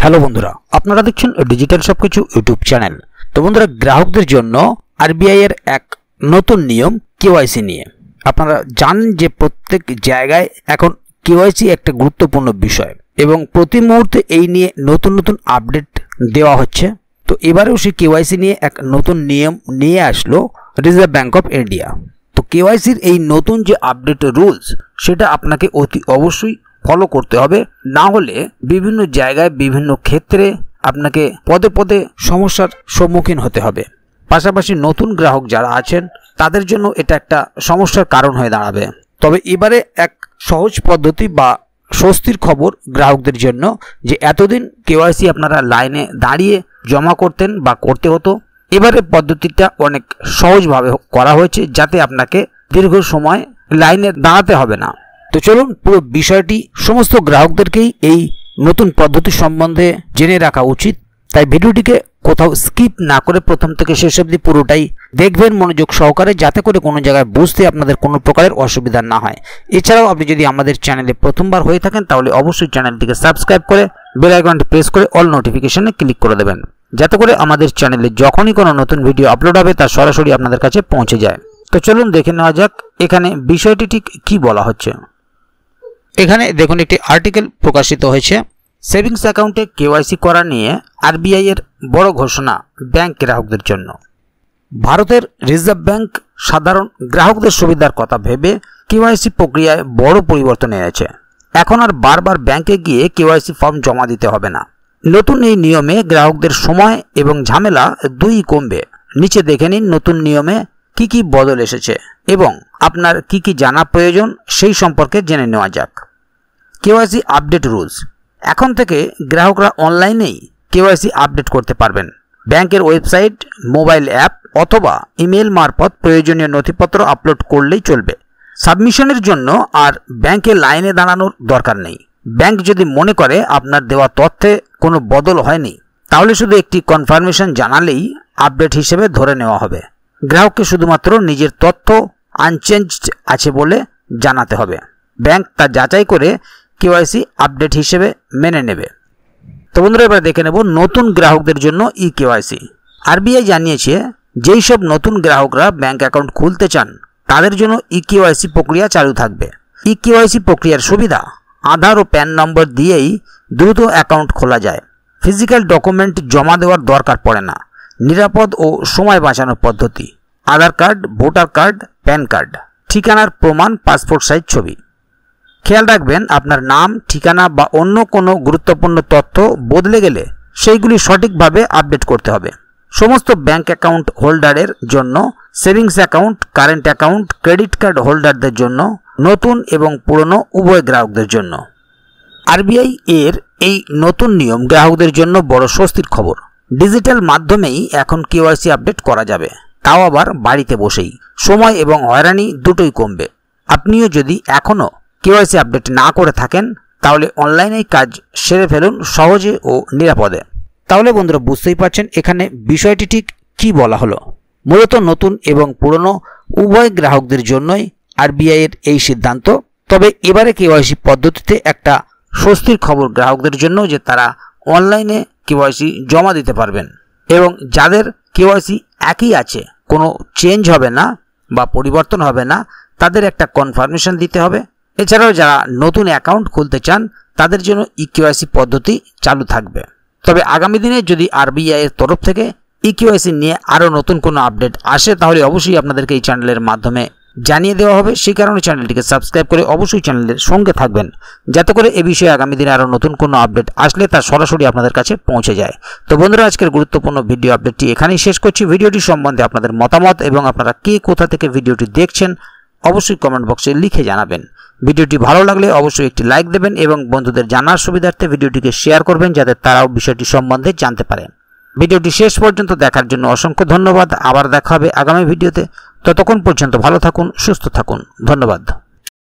Hello বন্ধুরা, আপনারা দেখছেন ডিজিটাল সবকিছু ইউটিউব চ্যানেল। তো বন্ধুরা, গ্রাহকদের জন্য আরবিআই এর এক নতুন নিয়ম কেওয়াইসি নিয়ে। আপনারা জানেন যে প্রত্যেক জায়গায় এখন কেওয়াইসি একটা গুরুত্বপূর্ণ বিষয় এবং প্রতি মুহূর্তে এই নিয়ে নতুন নতুন আপডেট দেওয়া হচ্ছে। তো এবারেও সেই কেওয়াইসি নিয়ে এক নতুন নিয়ম নিয়ে আসলো রিজার্ভ ব্যাঙ্ক অফ ইন্ডিয়া। তো কেওয়াইসির এই নতুন যে আপডেট রুলস, সেটা আপনাকে অতি অবশ্যই ফলো করতে হবে, না হলে বিভিন্ন জায়গায় বিভিন্ন ক্ষেত্রে আপনাকে পদে পদে সমস্যার সম্মুখীন হতে হবে। পাশাপাশি নতুন গ্রাহক যারা আছেন তাদের জন্য এটা একটা সমস্যার কারণ হয়ে দাঁড়াবে। তবে এবারে এক সহজ পদ্ধতি বা স্বস্তির খবর গ্রাহকদের জন্য, যে এতদিন কেওয়াইসি আপনারা লাইনে দাঁড়িয়ে জমা করতেন বা করতে হতো, এবারে পদ্ধতিটা অনেক সহজভাবে করা হয়েছে, যাতে আপনাকে দীর্ঘ সময় লাইনে দাঁড়াতে হবে না। তো চলুন, পুরো বিষয়টি সমস্ত গ্রাহকদেরকেই এই নতুন পদ্ধতি সম্বন্ধে জেনে রাখা উচিত। তাই ভিডিওটিকে কোথাও স্কিপ না করে প্রথম থেকে শেষ অবধি পুরোটাই দেখবেন মনোযোগ সহকারে, যাতে করে কোনো জায়গায় বুঝতে আপনাদের কোনো প্রকারের অসুবিধা না হয়। এছাড়াও আপনি যদি আমাদের চ্যানেলে প্রথমবার হয়ে থাকেন, তাহলে অবশ্যই চ্যানেলটিকে সাবস্ক্রাইব করে বেল আইকনটি প্রেস করে অল নোটিফিকেশনে ক্লিক করে দেবেন, যাতে করে আমাদের চ্যানেলে যখনই কোনো নতুন ভিডিও আপলোড হবে তা সরাসরি আপনাদের কাছে পৌঁছে যায়। তো চলুন দেখে নেওয়া যাক এখানে বিষয়টি ঠিক কী বলা হচ্ছে। এখানে দেখুন, একটি আর্টিকেল প্রকাশিত হয়েছে, সেভিংস অ্যাকাউন্টে কেওয়াইসি করা নিয়ে আরবিআই এর বড় ঘোষণা ব্যাংক গ্রাহকদের জন্য। ভারতের রিজার্ভ ব্যাংক সাধারণ গ্রাহকদের সুবিধার কথা ভেবে কেওয়াইসি প্রক্রিয়ায় বড় পরিবর্তন এনেছে। এখন আর বারবার ব্যাংকে গিয়ে কেওয়াইসি ফর্ম জমা দিতে হবে না। নতুন এই নিয়মে গ্রাহকদের সময় এবং ঝামেলা দুই কমবে। নিচে দেখে নিন নতুন নিয়মে কি কি বদল এসেছে এবং আপনার কি কি জানা প্রয়োজন সেই সম্পর্কে জেনে নেওয়া যাক। KYC update rules. এখন থেকে গ্রাহকরা অনলাইনেই কেওয়াইসি আপডেট করতে পারবেন। ব্যাংকের ওয়েবসাইট, মোবাইল অ্যাপ অথবা ইমেল মারফত প্রয়োজনীয় নথিপত্র আপলোড করলেই চলবে। সাবমিশনের জন্য আর ব্যাংকে লাইনে দাঁড়ানোর দরকার নেই। ব্যাংক যদি মনে করে আপনার দেওয়া তথ্যে কোনো বদল হয়নি, তাহলে শুধু একটি কনফার্মেশন জানালেই আপডেট হিসেবে ধরে নেওয়া হবে। গ্রাহককে শুধুমাত্র নিজের তথ্য আনচেঞ্জড আছে বলে জানাতে হবে। ব্যাংক তা যাচাই করে কেওয়াইসি আপডেট হিসেবে মেনে নেবে। তো বন্ধুরা, এবার দেখে নেব নতুন গ্রাহকদের জন্য ই কেওয়াইসি। আরবিআই জানিয়েছে, যেই সব নতুন গ্রাহকরা ব্যাংক অ্যাকাউন্ট খুলতে চান তাদের জন্য ই কেওয়াইসি প্রক্রিয়া চালু থাকবে। ই কেওয়াইসি প্রক্রিয়ার সুবিধা, আধার ও প্যান নম্বর দিয়েই দ্রুত অ্যাকাউন্ট খোলা যায়। ফিজিক্যাল ডকুমেন্ট জমা দেওয়ার দরকার পড়ে না। নিরাপদ ও সময় বাঁচানোর পদ্ধতি। Aadhaar card, voter card, PAN card, ঠিকানার প্রমাণ, পাসপোর্ট সাইজ ছবি। খেয়াল রাখবেন, আপনার নাম, ঠিকানা বা অন্য কোনো গুরুত্বপূর্ণ তথ্য বদলে গেলে সেইগুলি সঠিকভাবে আপডেট করতে হবে। সমস্ত ব্যাংক অ্যাকাউন্ট হোল্ডারের জন্য, savings account, current account, credit card হোল্ডারদের জন্য, নতুন এবং পুরনো উভয় গ্রাহকদের জন্য। আরবিআই এর এই নতুন নিয়ম গ্রাহকদের জন্য বড় স্বস্তির খবর। ডিজিটাল মাধ্যমেই এখন কেওয়াইসি আপডেট করা যাবে, তাও আবার বাড়িতে বসেই। সময় এবং হয়রানি দুটোই কমবে। আপনিও যদি এখনও কেওয়াইসি আপডেট না করে থাকেন, তাহলে অনলাইনেই কাজ সেরে ফেলুন সহজে ও নিরাপদে। তাহলে বন্ধুরা, বুঝতেই পারছেন এখানে বিষয়টি ঠিক কী বলা হলো। মূলত নতুন এবং পুরনো উভয় গ্রাহকদের জন্যই আরবিআই এর এই সিদ্ধান্ত। তবে এবারে কেওয়াইসি পদ্ধতিতে একটা স্বস্তির খবর গ্রাহকদের জন্য, যে তারা অনলাইনে কেওয়াইসি জমা দিতে পারবেন এবং যাদের কেওয়াইসি একই আছে, কোনো চেঞ্জ হবে না বা পরিবর্তন হবে না, তাদের একটা কনফার্মেশন দিতে হবে। এছাড়াও যারা নতুন অ্যাকাউন্ট খুলতে চান তাদের জন্য ই কেওয়াইসি পদ্ধতি চালু থাকবে। তবে আগামী দিনে যদি আরবিআই এর তরফ থেকে ই কেওয়াইসি নিয়ে আরও নতুন কোনো আপডেট আসে, তাহলে অবশ্যই আপনাদেরকে এই চ্যানেলের মাধ্যমে জানিয়ে দেওয়া হবে। সেই কারণে চ্যানেলটিকে সাবস্ক্রাইব করে অবশ্যই চ্যানেলের সঙ্গে থাকবেন, যাতে করে এ বিষয়ে আগামী দিনে আরও নতুন কোনো আপডেট আসলে তা সরাসরি আপনাদের কাছে পৌঁছে যায়। তো বন্ধুরা, আজকের গুরুত্বপূর্ণ ভিডিও আপডেটটি এখানেই শেষ করছি। ভিডিওটি সম্বন্ধে আপনাদের মতামত এবং আপনারা কে কোথা থেকে ভিডিওটি দেখছেন অবশ্যই কমেন্ট বক্সে লিখে জানাবেন। ভিডিওটি ভালো লাগলে অবশ্যই একটি লাইক দেবেন এবং বন্ধুদের জানার সুবিধার্থে ভিডিওটিকে শেয়ার করবেন, যাতে তারাও বিষয়টি সম্বন্ধে জানতে পারে। ভিডিওটি শেষ পর্যন্ত দেখার জন্য অসংখ্য ধন্যবাদ। আবার দেখা হবে আগামী ভিডিওতে। ততক্ষণ পর্যন্ত ভালো থাকুন, সুস্থ থাকুন। ধন্যবাদ।